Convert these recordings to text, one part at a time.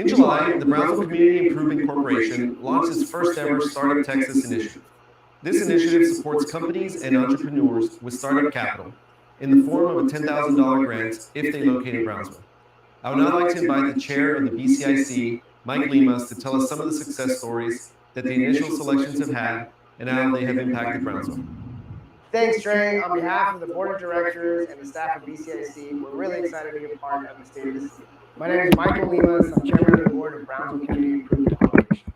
In July, the Brownsville Community Improvement Corporation launched its first ever Startup Texas initiative. This initiative supports companies and entrepreneurs with startup capital in the form of a $10,000 grant if they locate in Brownsville. I would now like to invite the chair of the BCIC, Mike Limas, to tell us some of the success stories that the initial selections have had and how they have impacted Brownsville. Thanks, Trey. On behalf of the board of directors and the staff of BCIC, we're really excited to be a part of the State of the City. My name is Michael Limas. I'm chairman of the board of Brownsville Community Improvement Corporation.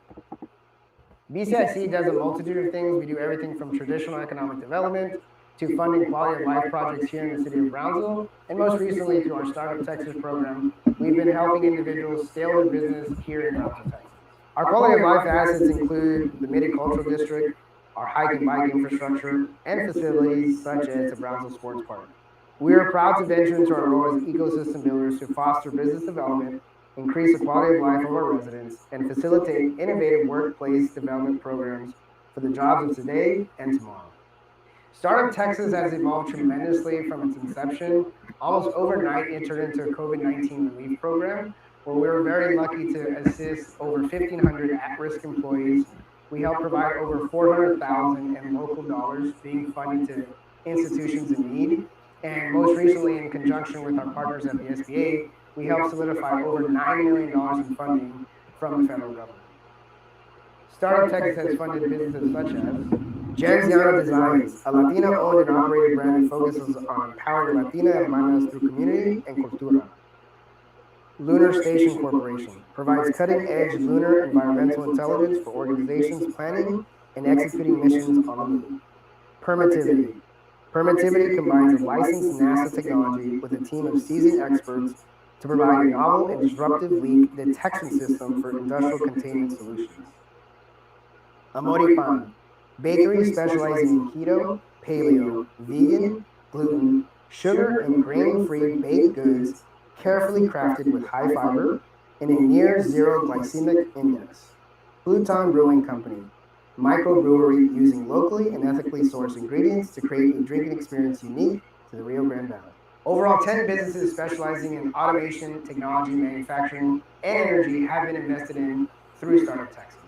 BCIC does a multitude of things. We do everything from traditional economic development to funding quality of life projects here in the city of Brownsville. And most recently, through our Startup Texas program, we've been helping individuals scale their business here in Brownsville, Texas. Our quality of life assets include the Midi Cultural District, our hike and bike infrastructure, and facilities such as the Brownsville Sports Park. We are proud to venture into our role as ecosystem builders to foster business development, increase the quality of life of our residents, and facilitate innovative workplace development programs for the jobs of today and tomorrow. Startup Texas has evolved tremendously from its inception. Almost overnight, entered into a COVID-19 relief program, where we were very lucky to assist over 1,500 at-risk employees. We helped provide over $400,000 in local dollars being funded to institutions in need. And most recently, in conjunction with our partners at the SBA, we helped solidify over $9 million in funding from the federal government. Startup Texas has funded businesses such as Gmbtx Designs, a Latina-owned and operated brand that focuses on empowering Latina hermanas through community and cultura. Lunar Station Corporation provides cutting-edge lunar environmental intelligence for organizations planning and executing missions on the moon. Permittivity. Permittivity combines a licensed NASA technology with a team of seasoned experts to provide a novel and disruptive leak detection system for industrial containment solutions. Amori Pan, bakery specializing in keto, paleo, vegan, gluten, sugar, and grain-free baked goods carefully crafted with high fiber and a near zero glycemic index. Pluton Brewing Company, microbrewery using locally and ethically sourced ingredients to create a drinking experience unique to the Rio Grande Valley. Overall, 10 businesses specializing in automation, technology, manufacturing, and energy have been invested in through Startup Texas.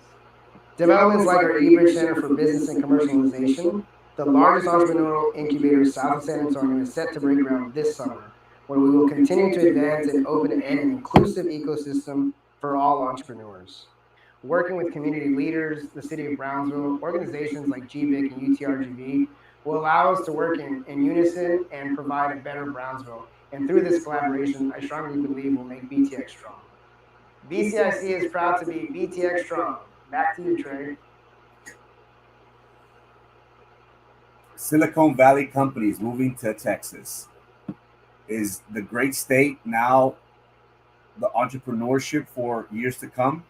Developments like our eBridge Center for Business and Commercialization, the largest entrepreneurial incubator south of San Antonio, is set to break ground this summer, where we will continue to advance an open and inclusive ecosystem for all entrepreneurs. Working with community leaders, the city of Brownsville, organizations like GBIC and UTRGV will allow us to work in unison and provide a better Brownsville. And through this collaboration, I strongly believe will make BTX strong. BCIC is proud to be BTX strong. Back to you, Trey. Silicon Valley companies moving to Texas. Is the great state now the entrepreneurship for years to come?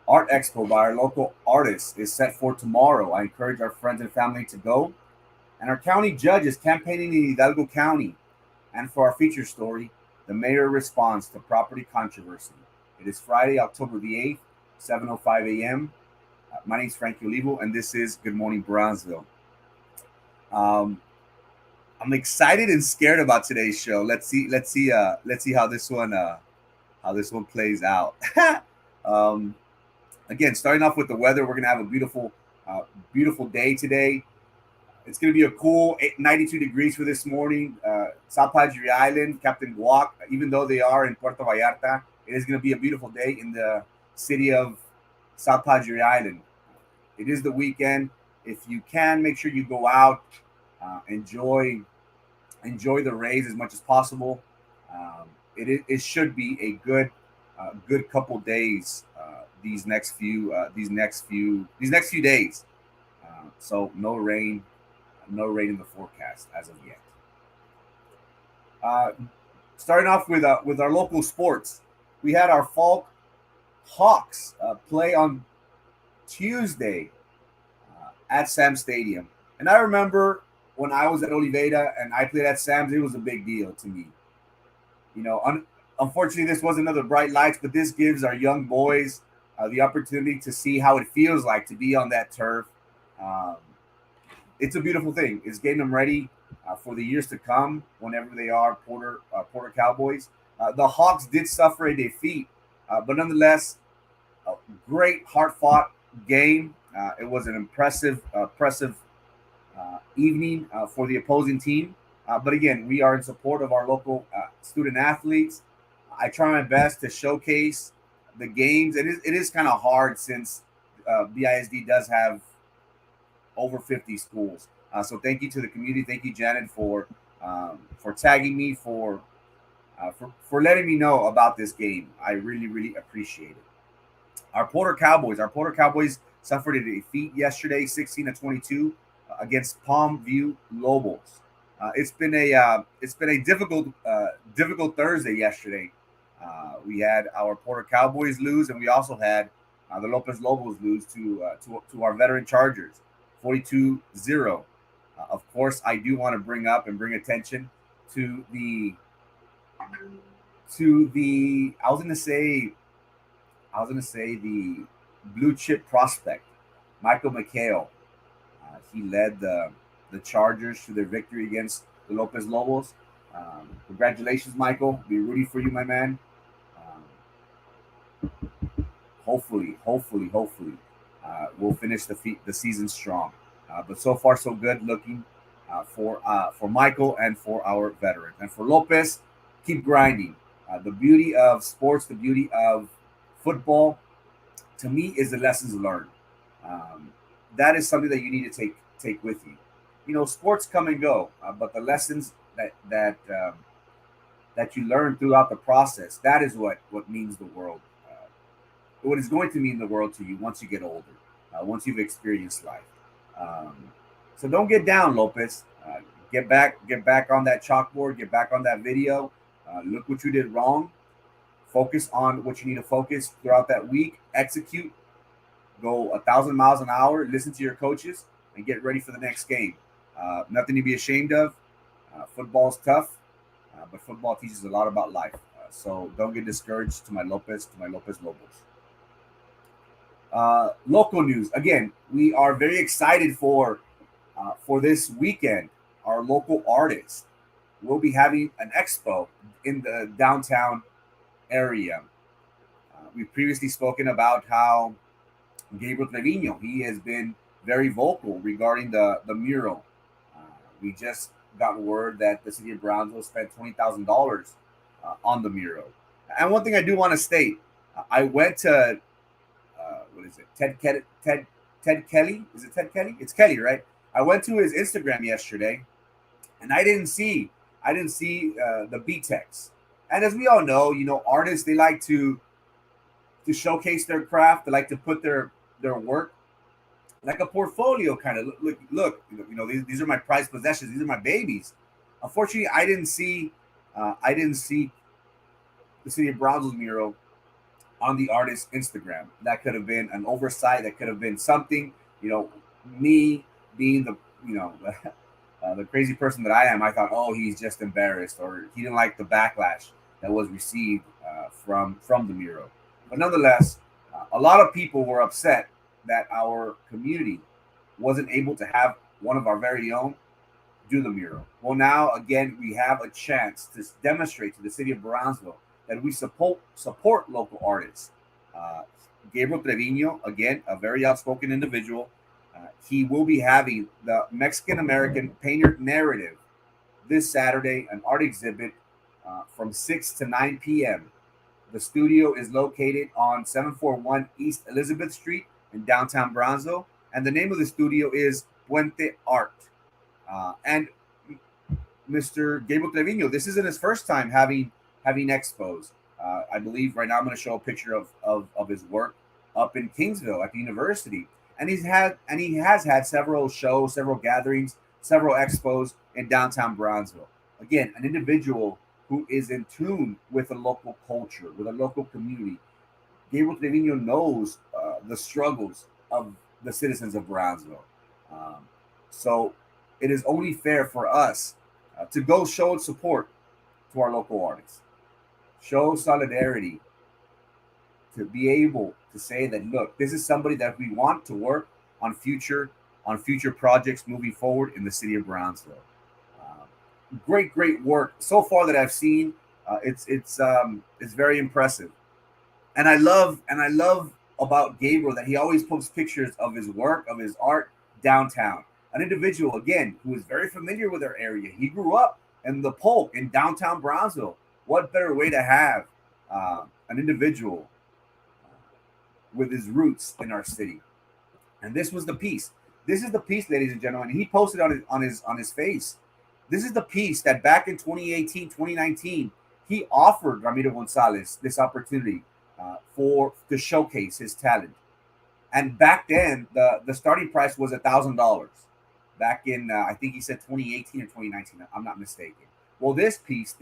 Art Expo by our local artists is set for tomorrow. I encourage our friends and family to go. And our county judge is campaigning in Hidalgo County. And for our feature story, the mayor responds to property controversy. It is Friday, October the 8th, 7:05 a.m. My name is Frankie Olivo, and this is Good Morning Brownsville. I'm excited and scared about today's show. Let's see how this one plays out. Again, starting off with the weather, we're gonna have a beautiful day today. It's gonna be a cool 92 degrees for this morning. South Padre Island, Captain Guac, even though they are in Puerto Vallarta, it is gonna be a beautiful day in the city of South Padre Island. It is the weekend. If you can, make sure you go out, enjoy the rays as much as possible. It should be a good couple days. These next few days. So no rain in the forecast as of yet. Starting off with our local sports, we had our Falk Hawks play on Tuesday at Sam's Stadium, and I remember when I was at Oliveda and I played at Sam's, it was a big deal to me. You know, unfortunately, this wasn't another bright lights, but this gives our young boys the opportunity to see how it feels like to be on that turf. It's a beautiful thing. It's getting them ready for the years to come whenever they are Porter Cowboys. The Hawks did suffer a defeat But nonetheless, a great, hard-fought game. It was an impressive evening for the opposing team. But again, we are in support of our local student athletes. I try my best to showcase the games. It is kind of hard since BISD does have over 50 schools. So thank you to the community. Thank you, Janet, for tagging me, for letting me know about this game. I really, really appreciate it. Our Porter Cowboys suffered a defeat yesterday, 16-22, against Palm View Lobos. It's been a difficult Thursday yesterday. We had our Porter Cowboys lose, and we also had the Lopez Lobos lose to our veteran Chargers, 42-0. Of course, I do want to bring attention to the I was gonna say the blue chip prospect, Michael Mchale. He led the Chargers to their victory against the Lopez Lobos. Congratulations, Michael. Be rooting for you, my man. Hopefully, we'll finish the season strong. But so far, so good looking for Michael and for our veterans. And for Lopez, keep grinding. The beauty of sports, the beauty of football, to me, is the lessons learned. That is something that you need to take with you. You know, sports come and go, but the lessons that you learn throughout the process, that is what means the world. What is going to mean the world to you once you get older, once you've experienced life. So don't get down, Lopez. Get back on that chalkboard. Get back on that video. Look what you did wrong. Focus on what you need to focus throughout that week. Execute. Go 1,000 miles an hour. Listen to your coaches and get ready for the next game. Nothing to be ashamed of. Football's tough, but football teaches a lot about life. So don't get discouraged. To my Lopez Lobos. Local news. Again, we are very excited for this weekend. Our local artists will be having an expo in the downtown area. We've previously spoken about how Gabriel Trevino, he has been very vocal regarding the mural. We just got word that the city of Brownsville spent $20,000 on the mural. And one thing I do want to state, I went to what is it? Ted Kelly? Is it Ted Kelly? It's Kelly, right? I went to his Instagram yesterday, and I didn't see the Gmbtx. And as we all know, artists, they like to showcase their craft. They like to put their work like a portfolio kind of. Look, these are my prized possessions. These are my babies. Unfortunately, I didn't see the city of Brownsville's mural on the artist's Instagram. That could have been an oversight. That could have been something. Me being the crazy person that I am, I thought, oh, he's just embarrassed, or he didn't like the backlash that was received from the mural. But nonetheless, a lot of people were upset that our community wasn't able to have one of our very own do the mural. Well, now again, we have a chance to demonstrate to the city of Brownsville that we support local artists. Gabriel Trevino, again, a very outspoken individual. He will be having the Mexican American Painter Narrative this Saturday, an art exhibit from 6 to 9 p.m. The studio is located on 741 East Elizabeth Street in downtown Brownsville, and the name of the studio is Puente Art. And Mr. Gabriel Trevino, this isn't his first time having expos. I believe right now I'm going to show a picture of his work up in Kingsville at the university. And he has had several shows, several gatherings, several expos in downtown Brownsville. Again, an individual who is in tune with a local culture, with a local community. Gabriel Trevino knows the struggles of the citizens of Brownsville. So it is only fair for us to go show support to our local artists, show solidarity, to be able to say that, look, this is somebody that we want to work on future projects moving forward in the city of Brownsville. Great work so far that I've seen. It's very impressive. And I love about Gabriel that he always posts pictures of his work, of his art downtown. An individual again who is very familiar with our area. He grew up in the Polk in downtown Brownsville. What better way to have an individual with his roots in our city? And this was the piece. This is the piece, ladies and gentlemen. He posted on his face. This is the piece that back in 2018, 2019, he offered Ramiro Gonzalez this opportunity for to showcase his talent. And back then, the starting price was $1,000. Back in I think he said 2018 or 2019. I'm not mistaken. Well, this piece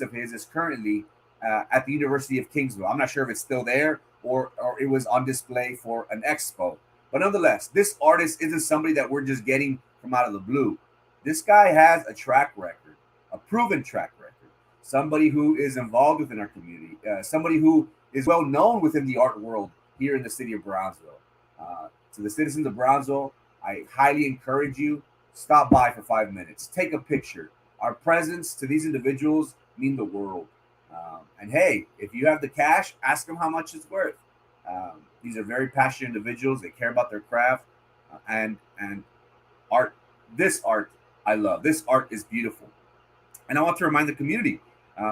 of his is currently at the University of Kingsville. I'm not sure if it's still there or it was on display for an expo. But nonetheless, this artist isn't somebody that we're just getting from out of the blue. This guy has a track record, a proven track record. Somebody who is involved within our community, somebody who is well known within the art world here in the city of Brownsville. To the citizens of Brownsville, I highly encourage you, stop by for 5 minutes, take a picture. Our presence to these individuals mean the world. And hey, if you have the cash, ask them how much it's worth. These are very passionate individuals. They care about their craft and art. This art I love. This art is beautiful. And I want to remind the community,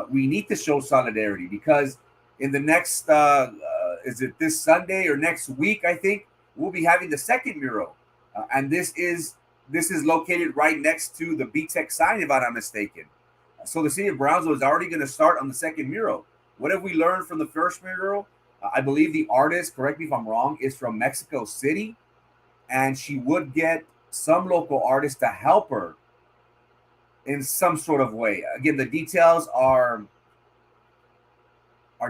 we need to show solidarity because in the next, is it this Sunday or next week? I think we'll be having the second mural, and this is located right next to the Gmbtx sign, if I'm not mistaken. So the city of Brownsville is already going to start on the second mural. What have we learned from the first mural? I believe the artist, correct me if I'm wrong, is from Mexico City, and she would get some local artists to help her in some sort of way. Again, the details are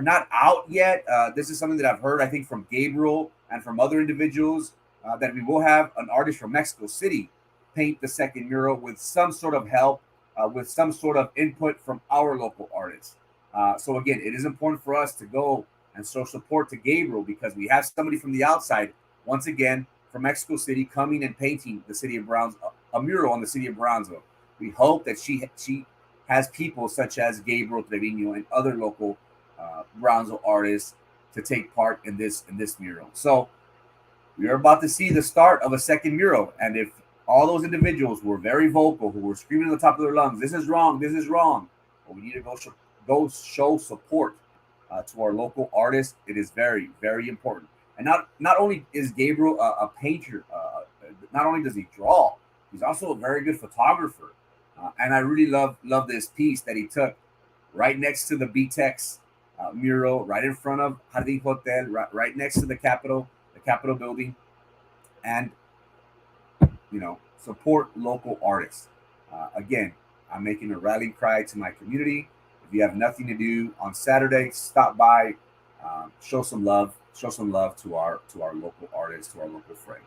not out yet. This is something that I've heard, I think, from Gabriel and from other individuals that we will have an artist from Mexico City paint the second mural with some sort of help, with some sort of input from our local artists. So again, it is important for us to go and show support to Gabriel because we have somebody from the outside, once again, from Mexico City, coming and painting the city of Brownsville, a mural on the city of Brownsville. We hope that she has people such as Gabriel Trevino and other local Brownsville artists to take part in this mural. So we are about to see the start of a second mural, and if all those individuals were very vocal, who were screaming at the top of their lungs, "This is wrong! This is wrong!" Well, we need to go show support to our local artists. It is very, very important. And not only is Gabriel a painter, not only does he draw, he's also a very good photographer. And I really love this piece that he took right next to the Gmbtx mural, right in front of Jardín Hotel, right next to the Capitol building, and support local artists. Again, I'm making a rallying cry to my community. If you have nothing to do on Saturday, stop by, show some love to our local artists, to our local friend.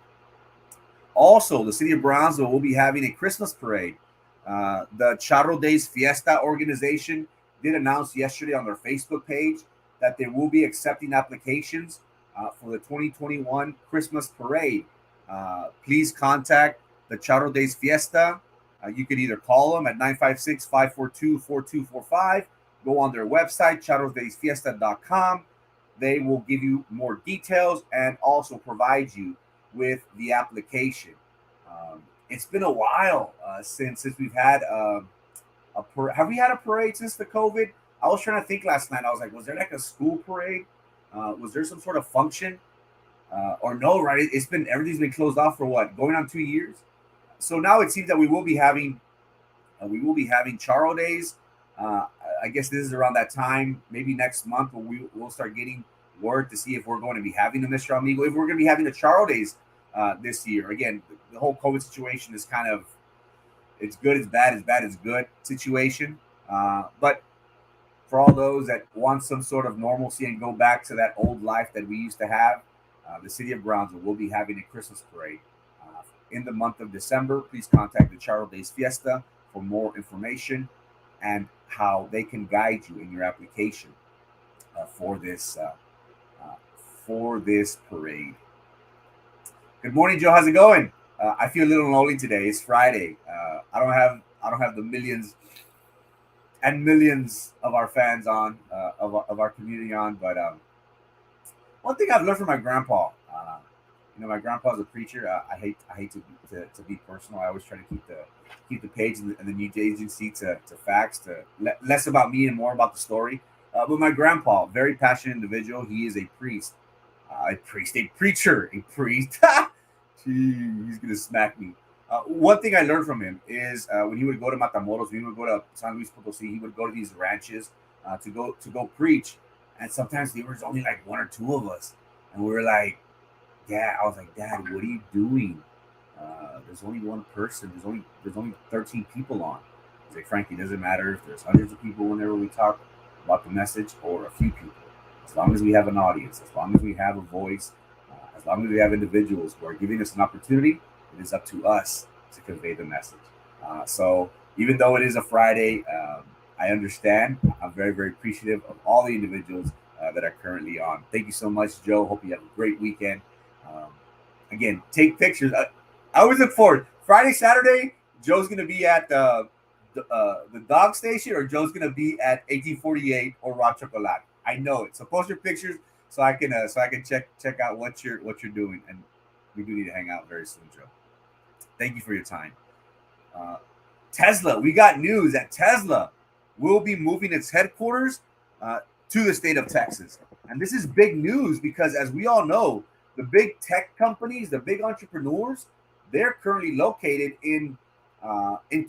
Also, the city of Brownsville will be having a Christmas parade. The Charro Days Fiesta organization did announce yesterday on their Facebook page that they will be accepting applications for the 2021 Christmas parade. Please contact the Charro Days Fiesta. You can either call them at 956-542-4245. Go on their website, charrosdaysfiesta.com. They will give you more details and also provide you with the application. It's been a while since we've had have we had a parade since the COVID? I was trying to think last night. I was like, was there like a school parade? Was there some sort of function? Or no, right? Everything's been closed off for what, going on 2 years. So now it seems that we will be having Charro Days. I guess this is around that time, maybe next month, when we'll start getting word to see if we're going to be having the Mr. Amigo, if we're going to be having the Charro Days this year. Again, the whole COVID situation is kind of, it's good, it's bad, it's good situation. But for all those that want some sort of normalcy and go back to that old life that we used to have, the city of Brownsville will be having a Christmas parade in the month of December. Please contact the Charro Days Fiesta for more information and how they can guide you in your application for this parade. Good morning, Joe. How's it going? I feel a little lonely today. It's Friday. I don't have the millions and millions of our fans on of our community on, but one thing I've learned from my grandpa. My grandpa's a preacher. I hate to be personal. I always try to keep the page and the news agency to facts, to less about me and more about the story. But my grandpa, very passionate individual. He is a priest, a preacher, a priest. Gee, he's gonna smack me. One thing I learned from him is when he would go to Matamoros, when he would go to San Luis Potosi, he would go to these ranches to go preach, and sometimes there was only like one or two of us, and we were like, Dad, I was like, Dad, what are you doing? There's only one person. There's only 13 people on. He's like, Frankie, it doesn't matter if there's hundreds of people whenever we talk about the message or a few people. As long as we have an audience, as long as we have a voice, as long as we have individuals who are giving us an opportunity, it is up to us to convey the message. So even though it is a Friday, I understand. I'm very, very appreciative of all the individuals that are currently on. Thank you so much, Joe. Hope you have a great weekend. Again, take pictures. I always look forward. Friday, Saturday, Joe's going to be at the dog station, or Joe's going to be at 1848 or Rock Chocolate. I know it. So post your pictures so I can check out what you're doing. And we do need to hang out very soon, Joe. Thank you for your time. Tesla, we got news that Tesla will be moving its headquarters to the state of Texas. And this is big news because, as we all know, the big tech companies, the big entrepreneurs, they're currently located in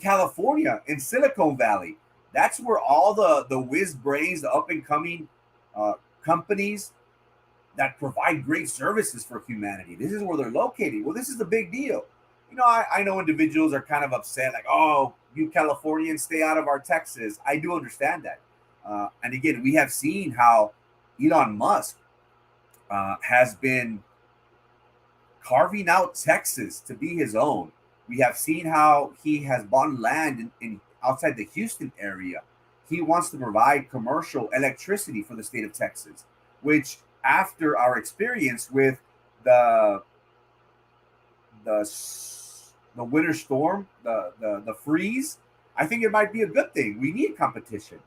California, in Silicon Valley. That's where all the whiz brains, the up and coming companies that provide great services for humanity. This is where they're located. Well, this is a big deal. I know individuals are kind of upset, like, oh, you Californians stay out of our Texas. I do understand that. And again, we have seen how Elon Musk has been carving out Texas to be his own. We have seen how he has bought land in outside the Houston area. He wants to provide commercial electricity for the state of Texas, which, after our experience with the winter storm, the freeze, I think it might be a good thing. We need competition.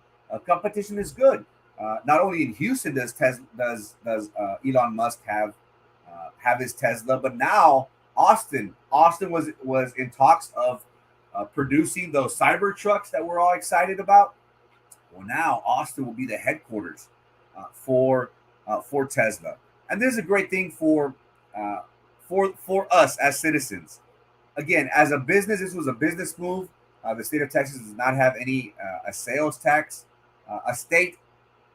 Competition is good. Not only in Houston does Elon Musk have his Tesla, but now Austin was in talks of producing those cyber trucks that we're all excited about. Well, now Austin will be the headquarters for Tesla, and this is a great thing for us as citizens. Again, as a business, this was a business move. The state of Texas does not have any a sales tax, a state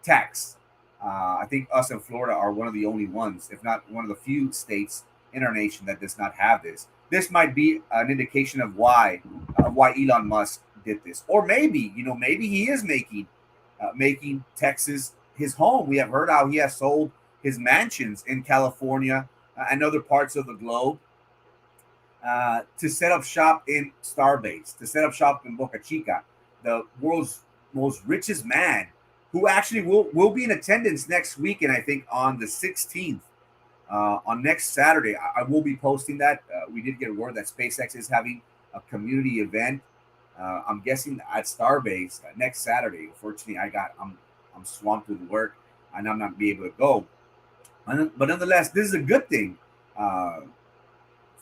tax. I think us in Florida are one of the only ones, if not one of the few states in our nation that does not have this. This might be an indication of why Elon Musk did this, or maybe he is making Texas his home. We have heard how he has sold his mansions in California and other parts of the globe to set up shop in Starbase, to set up shop in Boca Chica, the world's most richest man, who actually will be in attendance next week, and I think on the 16th, on next Saturday. I will be posting that. We did get word that SpaceX is having a community event. I'm guessing at Starbase next Saturday. Unfortunately, I'm swamped with work, and I'm not be able to go. But nonetheless, this is a good thing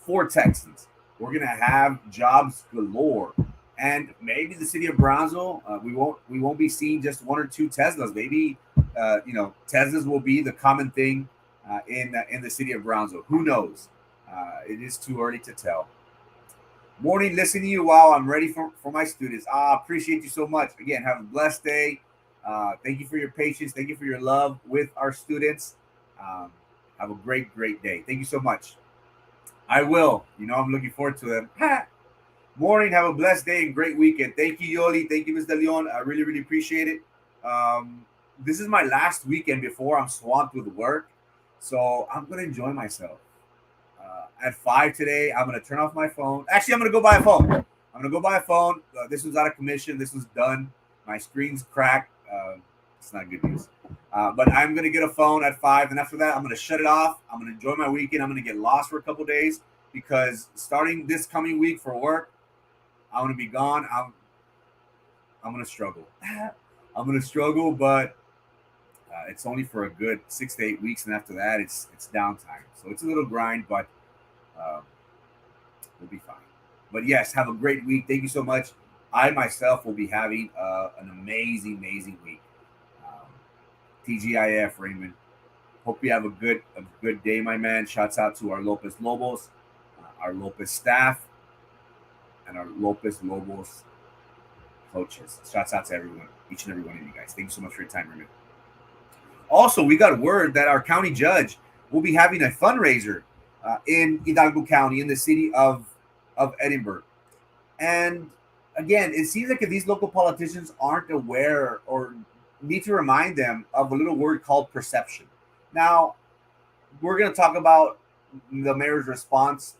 for Texans. We're gonna have jobs galore. And maybe the city of Brownsville, we won't be seeing just one or two Teslas. Maybe Teslas will be the common thing in the city of Brownsville. Who knows? It is too early to tell. Morning, listening to you while I'm ready for my students. Appreciate you so much. Again, have a blessed day. Thank you for your patience. Thank you for your love with our students. Have a great day. Thank you so much. I will. I'm looking forward to them. Morning, have a blessed day and great weekend. Thank you, Yoli. Thank you, Mr. Leon. I really, really appreciate it. This is my last weekend before I'm swamped with work, so I'm going to enjoy myself. At 5 today, I'm going to turn off my phone. Actually, I'm going to go buy a phone. This was out of commission. This was done. My screen's cracked. It's not good news. But I'm going to get a phone at 5, and after that, I'm going to shut it off. I'm going to enjoy my weekend. I'm going to get lost for a couple days, because starting this coming week for work, I'm going to be gone. I'm going to struggle. I'm going to struggle, but It's only for a good 6 to 8 weeks, and after that, it's downtime. So it's a little grind, but um, we'll be fine. But yes, have a great week. Thank you so much. I myself will be having an amazing week. Um, TGIF, Raymond. Hope you have a good day, my man. Shouts out to our Lopez Lobos, our Lopez staff, and our Lopez Lobos coaches. Shouts out to everyone, each and every one of you guys. Thank you so much for your time, Raymond. Also, we got word that our county judge will be having a fundraiser in Hidalgo County in the city of Edinburgh. And again, it seems like if these local politicians aren't aware or need to remind them of a little word called perception. Now, we're going to talk about the mayor's response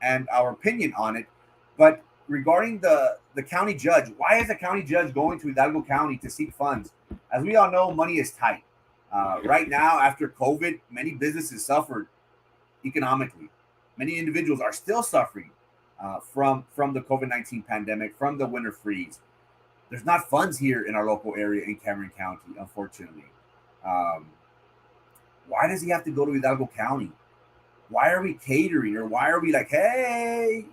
and our opinion on it. But regarding the county judge, why is the county judge going to Hidalgo County to seek funds? As we all know, money is tight. Right now, after COVID, many businesses suffered economically. Many individuals are still suffering from the COVID-19 pandemic, from the winter freeze. There's not funds here in our local area in Cameron County, unfortunately. Why does he have to go to Hidalgo County? Why are we catering, or why are we like, hey,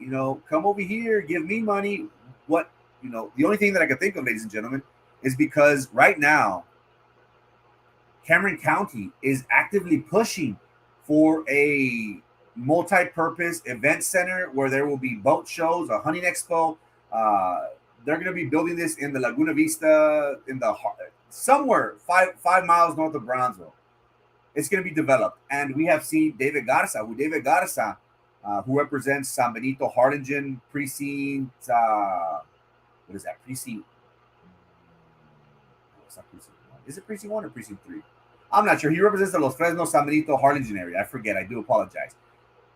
come over here, give me money? What, the only thing that I can think of, ladies and gentlemen, is because right now, Cameron County is actively pushing for a multi-purpose event center where there will be boat shows, a hunting expo. They're going to be building this in the Laguna Vista, somewhere 5 miles north of Brownsville. It's going to be developed, and we have seen David Garza, who represents San Benito Harlingen precinct. What is that precinct? What's that precinct 1? Is it precinct 1 or precinct 3? I'm not sure. He represents the Los Fresnos, San Benito, Harlingen area. I forget. I do apologize.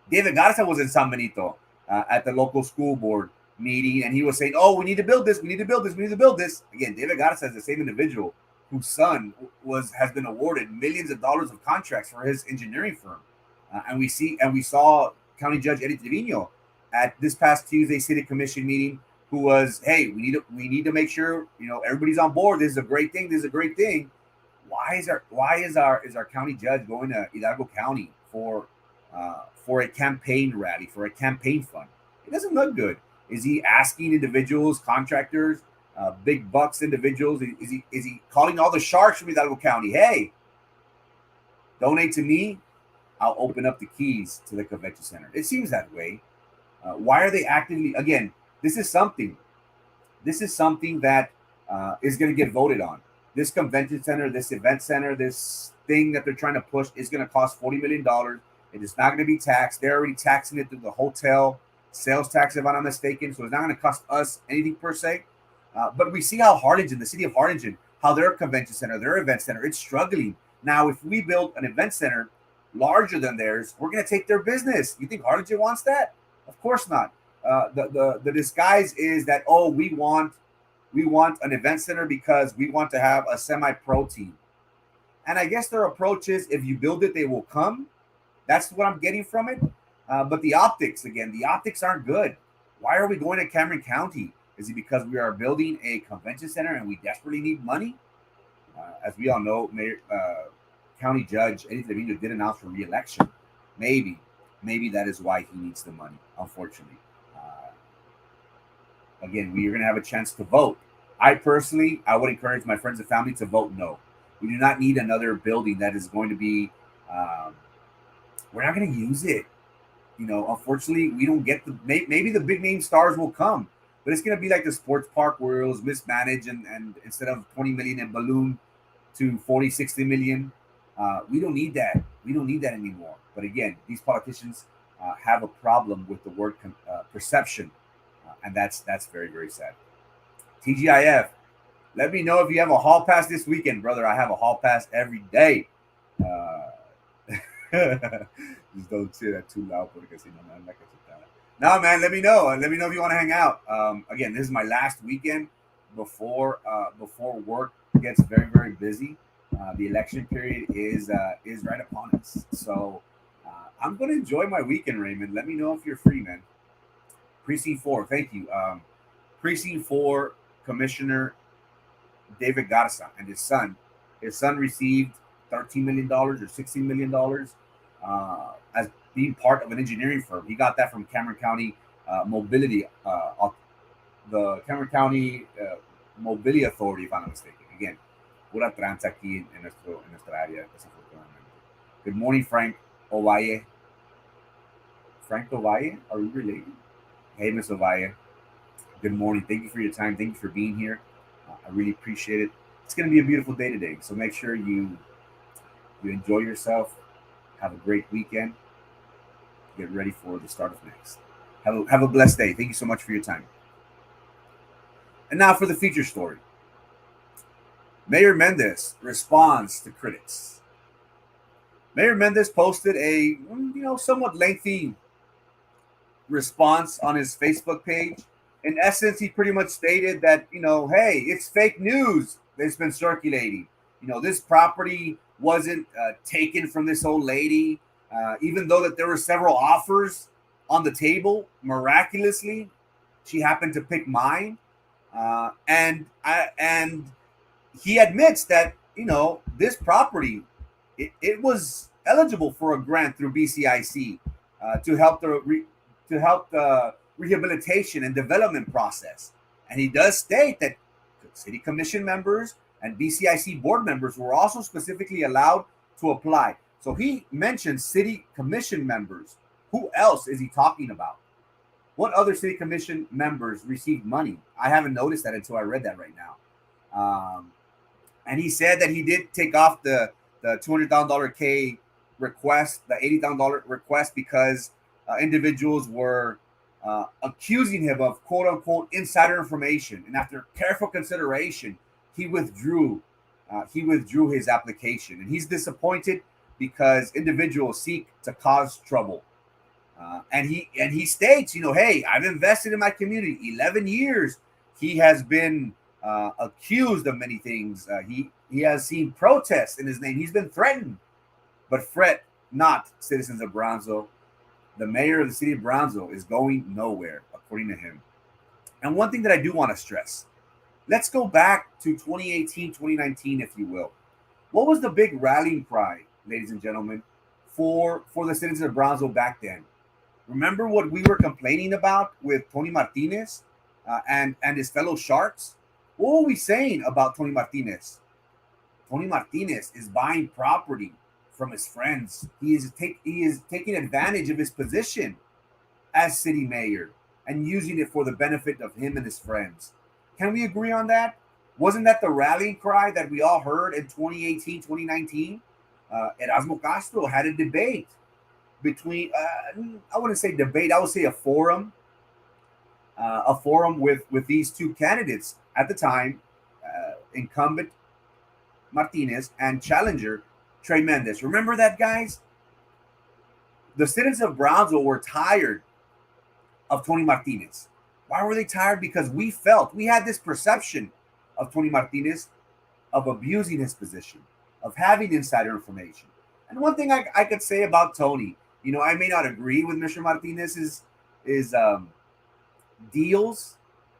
David Garza was in San Benito at the local school board meeting, and he was saying, "Oh, we need to build this. We need to build this. We need to build this." Again, David Garza is the same individual whose son has been awarded millions of dollars of contracts for his engineering firm, and we saw County Judge Eddie Trevino at this past Tuesday City Commission meeting, who was, "Hey, we need to make sure everybody's on board. This is a great thing. This is a great thing." Why is our county judge going to Hidalgo County for a campaign rally, for a campaign fund? It doesn't look good. Is he asking individuals, contractors, big bucks individuals? Is he calling all the sharks from Hidalgo County? Hey, donate to me. I'll open up the keys to the convention center. It seems that way. Why are they actively? Again, this is something that is going to get voted on. This convention center, this event center, this thing that they're trying to push is going to cost $40 million. It is not going to be taxed. They're already taxing it through the hotel sales tax, if I'm not mistaken. So it's not going to cost us anything per se. But we see how Harlingen, the city of Harlingen, how their convention center, their event center, it's struggling. Now, if we build an event center larger than theirs, we're going to take their business. You think Harlingen wants that? Of course not. The disguise is that, we want an event center because we want to have a semi-pro team. And I guess their approach is, if you build it, they will come. That's what I'm getting from it. But the optics aren't good. Why are we going to Cameron County? Is it because we are building a convention center and we desperately need money? As we all know, County Judge Eddie Trevino did announce for re-election. Maybe that is why he needs the money, unfortunately. Again, we are going to have a chance to vote. I would encourage my friends and family to vote no. We do not need another building that is going to be, we're not going to use it. Unfortunately, we don't get maybe the big name stars will come, but it's going to be like the sports park where it was mismanaged and instead of 20 million in balloon to 40, 60 million. We don't need that. We don't need that anymore. But again, these politicians have a problem with the word perception. And that's very, very sad. TGIF, let me know if you have a hall pass this weekend, brother. I have a hall pass every day. Just don't say that too loud, because no, man. Let me know. Let me know if you want to hang out. Again, this is my last weekend before work gets very, very busy. The election period is right upon us, so I'm going to enjoy my weekend, Raymond. Let me know if you're free, man. Precinct 4, thank you. Precinct 4 Commissioner David Garza and his son His son received $13 million or $16 million as being part of an engineering firm. He got that from Cameron County Mobility, the Cameron County Mobility Authority, if I'm not mistaken. Again, pura tranza aquí en nuestra área, desafortunadamente. Good morning, Frank Ovalle. Frank Ovalle, are we related? Hey, Miss Ovalle. Good morning. Thank you for your time. Thank you for being here. I really appreciate it. It's going to be a beautiful day today, so make sure you enjoy yourself. Have a great weekend. Get ready for the start of next. Have a blessed day. Thank you so much for your time. And now for the feature story. Mayor Mendez responds to critics. Mayor Mendez posted a somewhat lengthy response on his Facebook page. In essence, he pretty much stated that, hey, it's fake news that's been circulating. This property wasn't taken from this old lady, even though that there were several offers on the table. Miraculously, she happened to pick mine, and he admits that this property it was eligible for a grant through BCIC to help the rehabilitation and development process. And he does state that city commission members and BCIC board members were also specifically allowed to apply. So he mentioned city commission members. Who else is he talking about? What other city commission members received money? I haven't noticed that until I read that right now. And he said that he did take off the $200,000 K request, the $80,000 request, because individuals were accusing him of quote unquote insider information. And after careful consideration, he withdrew his application. And he's disappointed because individuals seek to cause trouble. And he states, hey, I've invested in my community 11 years. He has been accused of many things. He has seen protests in his name. He's been threatened. But fret not, citizens of Brownsville. The mayor of the city of Brownsville is going nowhere, according to him. And one thing that I do want to stress, let's go back to 2018, 2019, if you will. What was the big rallying cry, ladies and gentlemen, for the citizens of Brownsville back then? Remember what we were complaining about with Tony Martinez and his fellow Sharks? What were we saying about Tony Martinez? Tony Martinez is buying property from his friends. He is taking advantage of his position as city mayor and using it for the benefit of him and his friends. Can we agree on that? Wasn't that the rallying cry that we all heard in 2018, 2019? Erasmo Castro had a debate between, I wouldn't say debate, I would say a forum with these two candidates at the time, incumbent Martinez and challenger Trey Mendez. Remember that, guys? The citizens of Brownsville were tired of Tony Martinez. Why were they tired? Because we had this perception of Tony Martinez of abusing his position, of having insider information. And one thing I could say about Tony, I may not agree with Mr. Martinez's deals,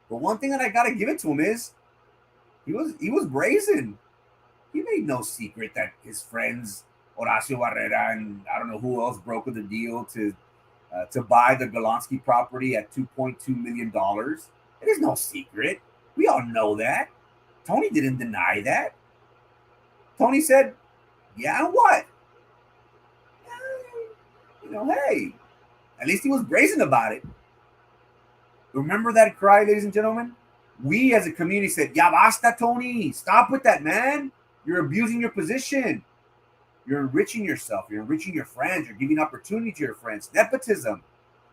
but one thing that I gotta give it to him is he was brazen. He made no secret that his friends Horacio Barrera and I don't know who else brokered the deal to buy the Golonsky property at $2.2 million. It is no secret. We all know that. Tony didn't deny that. Tony said, yeah, what? Hey, at least he was brazen about it. Remember that cry, ladies and gentlemen? We as a community said, ya basta, Tony. Stop with that, man. You're abusing your position. You're enriching yourself. You're enriching your friends. You're giving opportunity to your friends. Nepotism.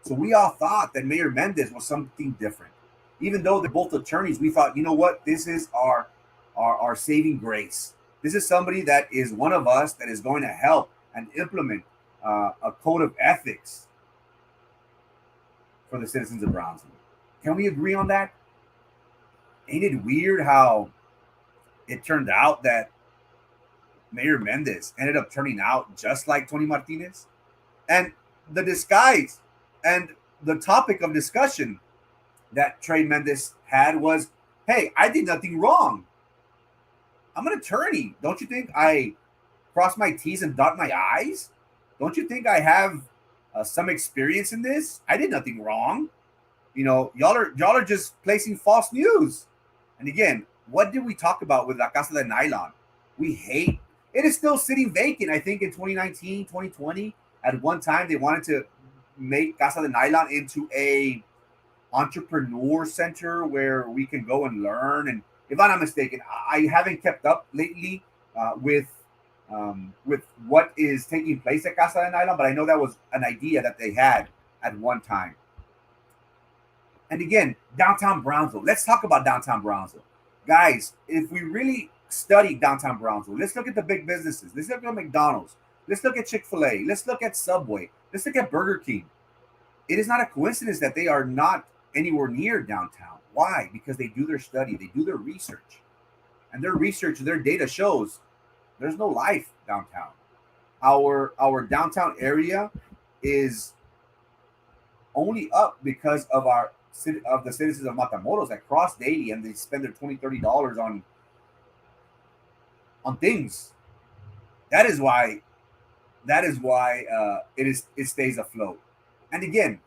So we all thought that Mayor Mendez was something different. Even though they're both attorneys, we thought, you know what? This is our saving grace. This is somebody that is one of us that is going to help and implement a code of ethics for the citizens of Brownsville. Can we agree on that? Ain't it weird how it turned out that Mayor Mendez ended up turning out just like Tony Martinez? And the disguise and the topic of discussion that Trey Mendez had was, hey, I did nothing wrong. I'm an attorney. Don't you think I cross my T's and dot my I's? Don't you think I have some experience in this? I did nothing wrong. Y'all are just placing false news. And again, what did we talk about with La Casa de Nylon? We hate it is still sitting vacant. I think in 2019, 2020, at one time they wanted to make Casa de Nylon into a entrepreneur center where we can go and learn. And if I'm not mistaken, I haven't kept up lately with what is taking place at Casa de Nylon, but I know that was an idea that they had at one time. And again, downtown Brownsville. Let's talk about downtown Brownsville. Guys, if we really study downtown Brownsville, let's look at the big businesses. Let's look at McDonald's. Let's look at Chick-fil-A. Let's look at Subway. Let's look at Burger King. It is not a coincidence that they are not anywhere near downtown. Why? Because they do their study, they do their research. And their research, their data shows there's no life downtown. Our downtown area is only up because of the citizens of Matamoros that cross daily and they spend their $20, $30 on things. That is why it stays afloat. And again,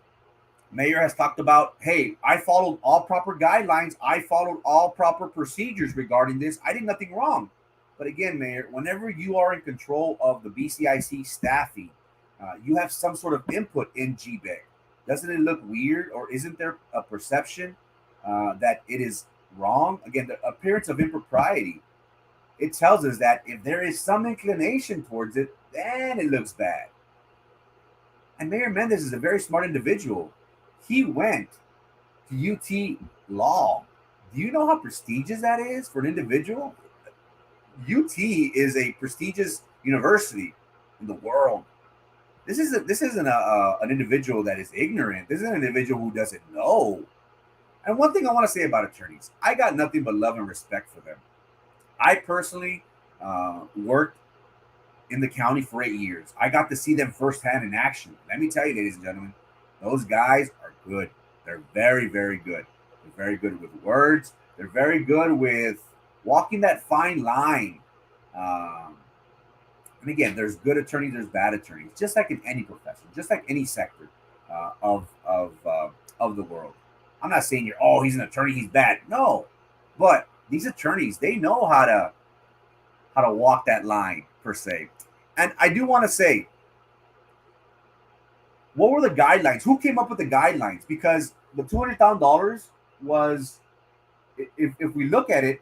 Mayor has talked about, hey, I followed all proper guidelines. I followed all proper procedures regarding this. I did nothing wrong. But again, Mayor, whenever you are in control of the BCIC staffing, you have some sort of input in Gmbtx. Doesn't it look weird, or isn't there a perception that it is wrong? Again, the appearance of impropriety, it tells us that if there is some inclination towards it, then it looks bad. And Mayor Mendez is a very smart individual. He went to UT Law. Do you know how prestigious that is for an individual? UT is a prestigious university in the world. This isn't an individual that is ignorant. This is an individual who doesn't know. And one thing I want to say about attorneys, I got nothing but love and respect for them. I personally worked in the county for 8 years. I got to see them firsthand in action. Let me tell you, ladies and gentlemen, those guys are good. They're very, very good. They're very good with words. They're very good with walking that fine line. And again, there's good attorneys, there's bad attorneys, just like in any profession, just like any sector of the world. I'm not saying he's an attorney, he's bad. No, but these attorneys, they know how to walk that line per se. And I do want to say, what were the guidelines? Who came up with the guidelines? Because the $200,000 was, if we look at it,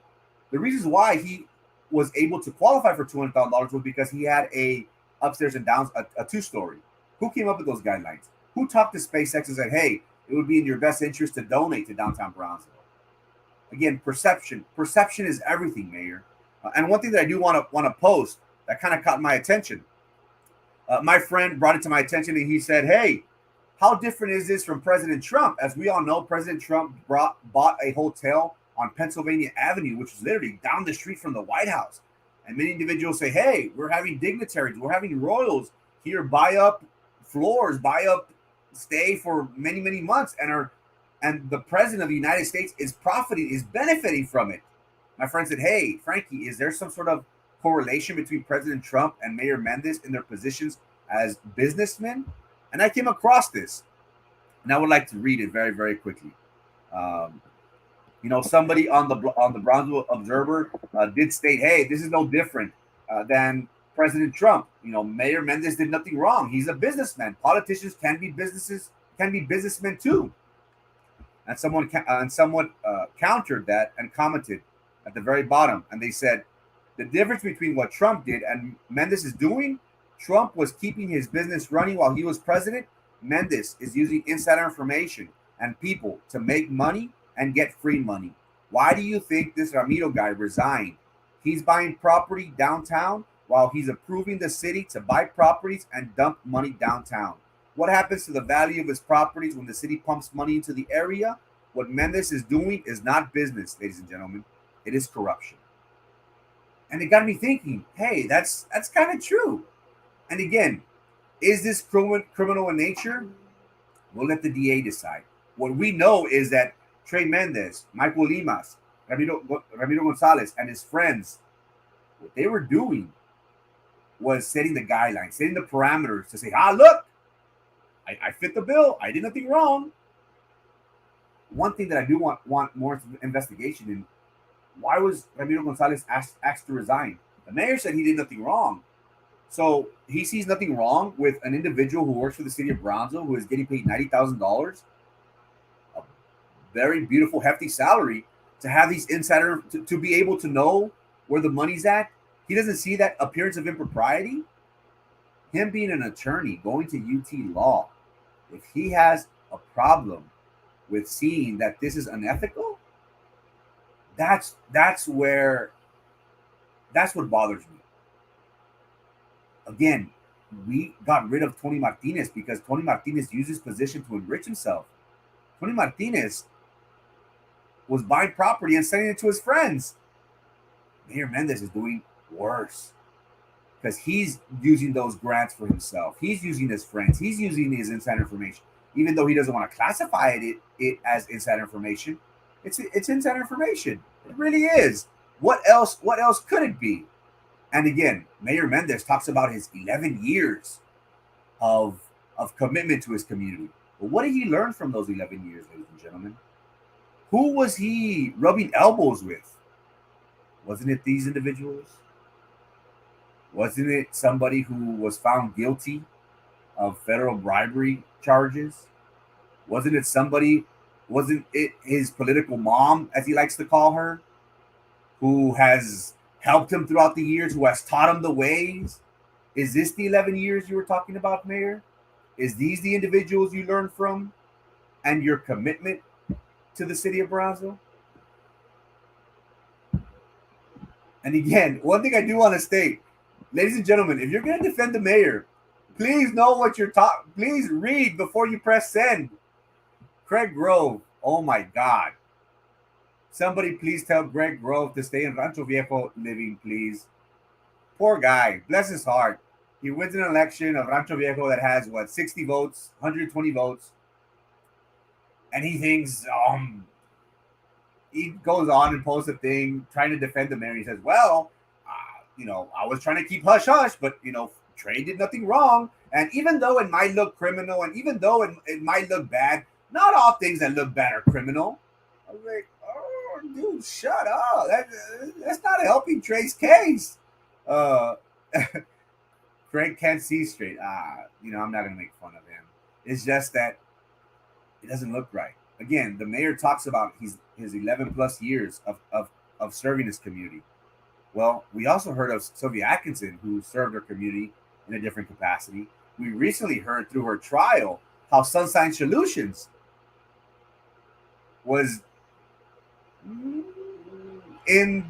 the reasons why he was able to qualify for $200,000 was because he had a upstairs and downs, a two-story. Who came up with those guidelines? Who talked to SpaceX and said, hey, it would be in your best interest to donate to downtown Brownsville? Again, perception. Perception is everything, Mayor. And one thing that I do want to post that kind of caught my attention. My friend brought it to my attention and he said, hey, how different is this from President Trump? As we all know, President Trump bought a hotel on Pennsylvania Avenue, which is literally down the street from the White House. And many individuals say, hey, we're having dignitaries, we're having royals here buy up floors, buy up stay for many, many months, and the president of the United States is benefiting from it. My friend said, hey, Frankie, is there some sort of correlation between President Trump and Mayor Mendez in their positions as businessmen? And I came across this, and I would like to read it very, very quickly. Somebody on the Brownsville Observer did state, hey, this is no different than President Trump. Mayor Mendez did nothing wrong. He's a businessman. Politicians can be businessmen too. And someone countered that and commented at the very bottom, and they said the difference between what Trump did and Mendez is doing. Trump was keeping his business running while he was president. Mendez is using insider information and people to make money and get free money. Why do you think this Ramiro guy resigned? He's buying property downtown while he's approving the city to buy properties and dump money downtown. What happens to the value of his properties when the city pumps money into the area? What Mendez is doing is not business, ladies and gentlemen. It is corruption. And it got me thinking, hey, that's kind of true. And again, is this criminal in nature? We'll let the DA decide. What we know is that Trey Mendez, Michael Limas, Ramiro Gonzalez, and his friends What they were doing was setting the guidelines, setting the parameters to say, look, I fit the bill. I did nothing wrong. One thing that I do want more investigation in, why was Ramiro Gonzalez asked to resign? The mayor said he did nothing wrong. So he sees nothing wrong with an individual who works for the city of Brownsville who is getting paid $90,000, a very beautiful, hefty salary, to have these insider, to be able to know where the money's at. He doesn't see that appearance of impropriety. Him being an attorney, going to UT Law, if he has a problem with seeing that this is unethical, that's what bothers me. Again, we got rid of Tony Martinez because Tony Martinez used his position to enrich himself. Tony Martinez was buying property and selling it to his friends. Mayor Mendez is doing worse because he's using those grants for himself. He's using his friends. He's using his inside information, even though he doesn't want to classify it as inside information. It's inside information. It really is. What else could it be? And again, Mayor Mendez talks about his 11 years of commitment to his community. But what did he learn from those 11 years, ladies and gentlemen? Who was he rubbing elbows with? Wasn't it these individuals? Wasn't it somebody who was found guilty of federal bribery charges? Wasn't it his political mom, as he likes to call her, who has helped him throughout the years, who has taught him the ways? Is this the 11 years you were talking about, Mayor? Is these the individuals you learned from and your commitment to the city of Brownsville? And again, one thing I do want to state, ladies and gentlemen, if you're going to defend the mayor, please know what you're talking. Please read before you press send. Craig Grove, oh my God. Somebody please tell Greg Grove to stay in Rancho Viejo living, please. Poor guy, bless his heart. He wins an election of Rancho Viejo that has, 60 votes, 120 votes. And he thinks, he goes on and posts a thing trying to defend the mayor. He says, well, I was trying to keep hush-hush, but, Trey did nothing wrong. And even though it might look criminal, and even though it might look bad, not all things that look bad are criminal. I was like, oh, dude, shut up. That's not helping Trey's case. Craig can't see straight. I'm not going to make fun of him. It's just that it doesn't look right. Again, the mayor talks about his 11 plus years of serving his community. Well, we also heard of Sylvia Atkinson, who served her community in a different capacity. We recently heard through her trial how Sunshine Solutions was in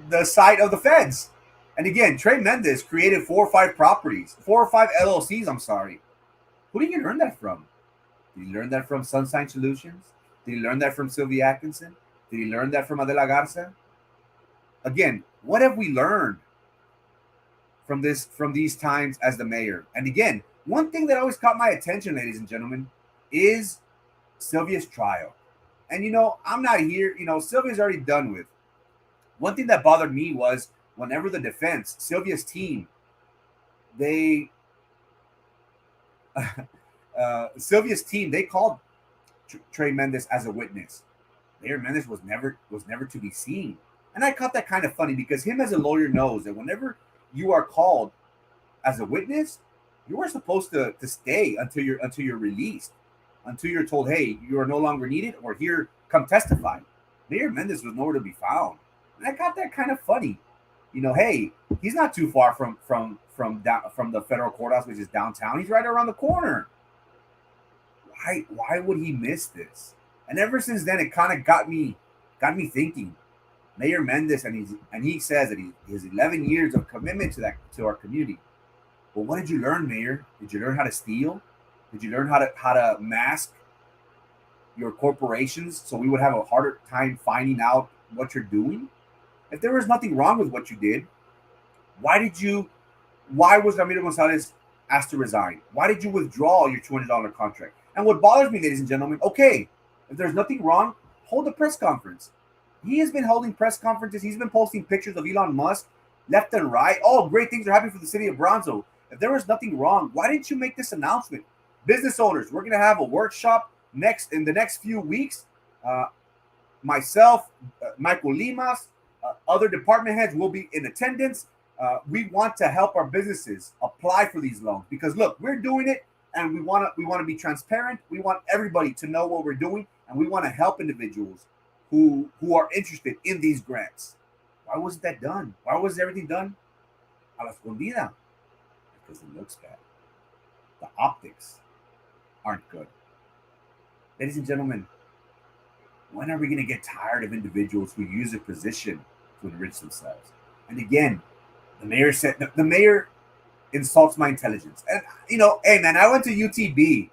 the sight of the feds. And again, Trey Mendez created 4 or 5 LLCs, I'm sorry. Who did he learn that from? Did he learn that from Sunshine Solutions? Did he learn that from Sylvia Atkinson? Did he learn that from Adela Garza? Again, what have we learned from these times as the mayor? And again, one thing that always caught my attention, ladies and gentlemen, is Sylvia's trial. And I'm not here, Sylvia's already done with. One thing that bothered me was whenever the defense, Sylvia's team, they called Trey Mendez as a witness. Mayor Mendez was never to be seen. And I caught that kind of funny because him as a lawyer knows that whenever you are called as a witness, you are supposed to stay until you're released, until you're told, hey, you are no longer needed, or here, come testify. Mayor Mendez was nowhere to be found. And I got that kind of funny. Hey, he's not too far from the federal courthouse, which is downtown. He's right around the corner. Why would he miss this? And ever since then, it kind of got me thinking. Mayor Mendez, and he says that his 11 years of commitment to our community. Well, what did you learn, Mayor? Did you learn how to steal? Did you learn how to mask your corporations so we would have a harder time finding out what you're doing? If there was nothing wrong with what you did, why was Ramiro Gonzalez asked to resign? Why did you withdraw your $200 contract? And what bothers me, ladies and gentlemen, okay, if there's nothing wrong, hold a press conference. He has been holding press conferences. He's been posting pictures of Elon Musk left and right. Oh, great things are happening for the city of Brownsville. If there was nothing wrong, why didn't you make this announcement? Business owners, we're going to have a workshop in the next few weeks. Myself, Michael Limas, other department heads will be in attendance. We want to help our businesses apply for these loans because look, we're doing it, and we want to be transparent. We want everybody to know what we're doing, and we want to help individuals who are interested in these grants. Why wasn't that done? Why was everything done a la escondida? Because it looks bad. The optics aren't good. Ladies and gentlemen, when are we going to get tired of individuals who use a position to enrich themselves? And again, the mayor said the mayor insults my intelligence. And hey man, I went to UTB.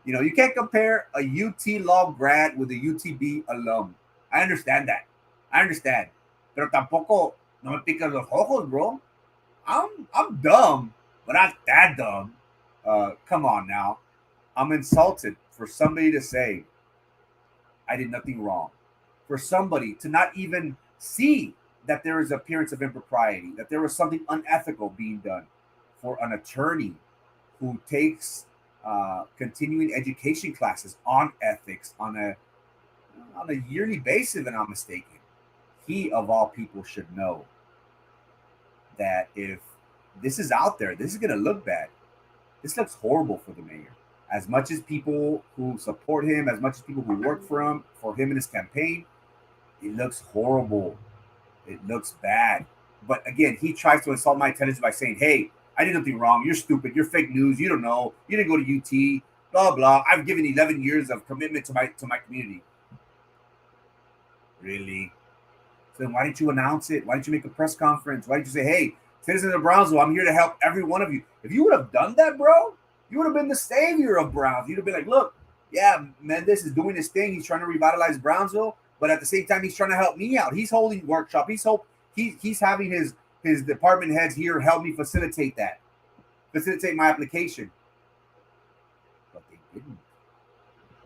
You can't compare a UT Law grad with a UTB alum. I understand that. I understand. Pero tampoco no me picas los ojos, bro. I'm dumb, but not that dumb. Come on now. I'm insulted for somebody to say I did nothing wrong. For somebody to not even see that there is appearance of impropriety, that there was something unethical being done. For an attorney who takes continuing education classes on ethics on a yearly basis, if I'm not mistaken, he of all people should know that if this is out there, this is going to look bad. This looks horrible for the mayor. As much as people who support him, as much as people who work for him in his campaign, it looks horrible. It looks bad. But again, he tries to insult my intelligence by saying, hey, I did nothing wrong. You're stupid. You're fake news. You don't know. You didn't go to UT. Blah, blah. I've given 11 years of commitment to my community. Really? So then why didn't you announce it? Why didn't you make a press conference? Why didn't you say, hey, citizens of Brownsville, I'm here to help every one of you. If you would have done that, bro, you would have been the savior of Brownsville. You'd have been like, look, yeah, Mendes is doing his thing. He's trying to revitalize Brownsville, but at the same time, he's trying to help me out. He's holding workshop. He's having his department heads here help me facilitate my application. But they didn't.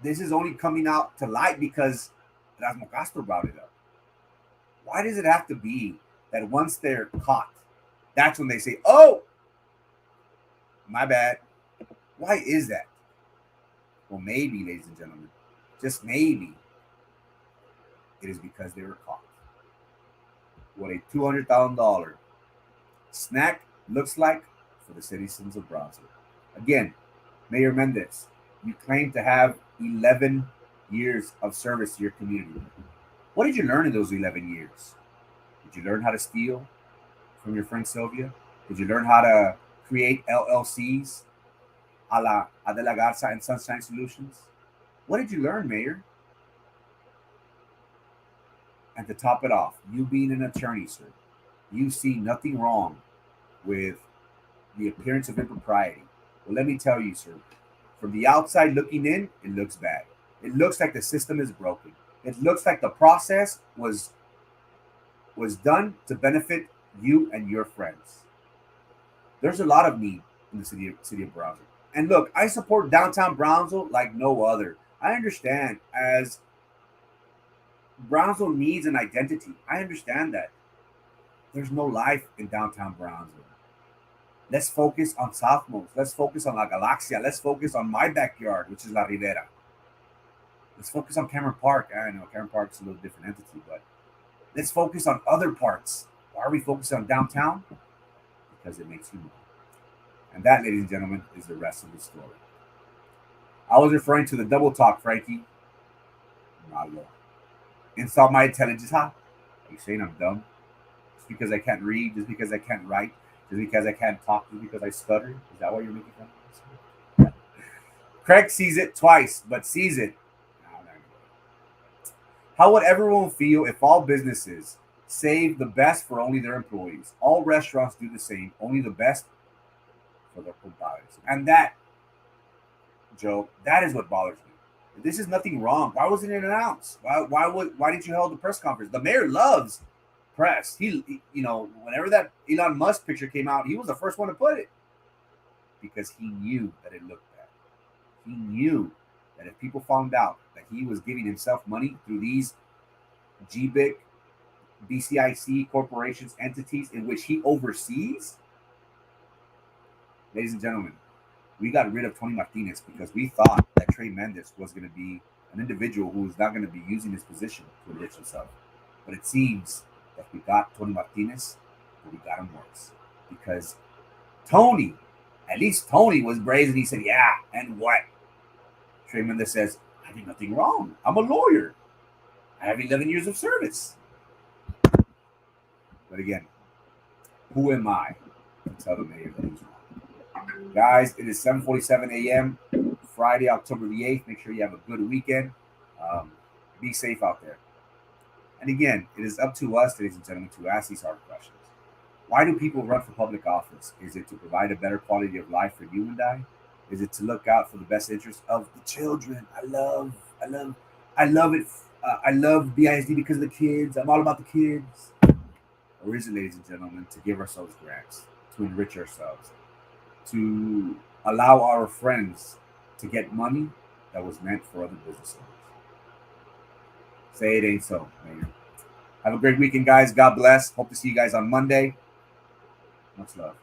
This is only coming out to light because Erasmo Castro brought it up. Why does it have to be that once they're caught, that's when they say, oh, my bad. Why is that? Well, maybe, ladies and gentlemen, just maybe, it is because they were caught. What a $200,000 snack looks like for the citizens of Brownsville. Again, Mayor Mendes, you claim to have 11 years of service to your community. What did you learn in those 11 years? Did you learn how to steal from your friend Sylvia? Did you learn how to create LLCs a la Adela Garza and Sunshine Solutions? What did you learn, Mayor? And to top it off, you being an attorney, sir, you see nothing wrong with the appearance of impropriety. Well, let me tell you, sir, from the outside looking in, it looks bad. It looks like the system is broken. It looks like the process was done to benefit you and your friends. There's a lot of need in the city of Brownsville. And look, I support downtown Brownsville like no other. I understand as Brownsville needs an identity. I understand that. There's no life in downtown Brownsville. Let's focus on Southmost. Let's focus on La Galaxia. Let's focus on my backyard, which is La Ribera. Let's focus on Cameron Park. I know Cameron Park is a little different entity, but let's focus on other parts. Why are we focusing on downtown? Because it makes you money. And that, ladies and gentlemen, is the rest of the story. I was referring to the double talk, Frankie. Malo. Insult my intelligence. Huh? Are you saying I'm dumb? Just because I can't read? Just because I can't write? Just because I can't talk? Just because I stutter? Is that why you're making fun of me? Craig sees it twice, but sees it. How would everyone feel if all businesses save the best for only their employees? All restaurants do the same, only the best for their compadres. And that, Joe, that is what bothers me. This is nothing wrong. Why wasn't it announced? Why didn't you hold the press conference? The mayor loves press. He whenever that Elon Musk picture came out, he was the first one to put it because he knew that it looked bad. He knew that if people found out that he was giving himself money through these GBIC BCIC corporations, entities in which he oversees. Ladies and gentlemen, we got rid of Tony Martinez because we thought that Trey Mendez was going to be an individual who was not going to be using his position to enrich himself. But it seems that we got Tony Martinez, but we got him worse. Because Tony, at least Tony was brazen. He said, yeah, and what? Trey Mendez says, I did nothing wrong. I'm a lawyer. I have 11 years of service. But again, who am I to tell the mayor that he's wrong? Guys, it is 7:47 a.m., Friday, October the 8th. Make sure you have a good weekend. Be safe out there. And again, it is up to us, ladies and gentlemen, to ask these hard questions. Why do people run for public office? Is it to provide a better quality of life for you and I? Is it to look out for the best interest of the children? I love it. I love BISD because of the kids. I'm all about the kids. Or is it, ladies and gentlemen, to give ourselves grants, to enrich ourselves, to allow our friends to get money that was meant for other business owners? Say it ain't so, man. Have a great weekend, guys. God bless. Hope to see you guys on Monday. Much love.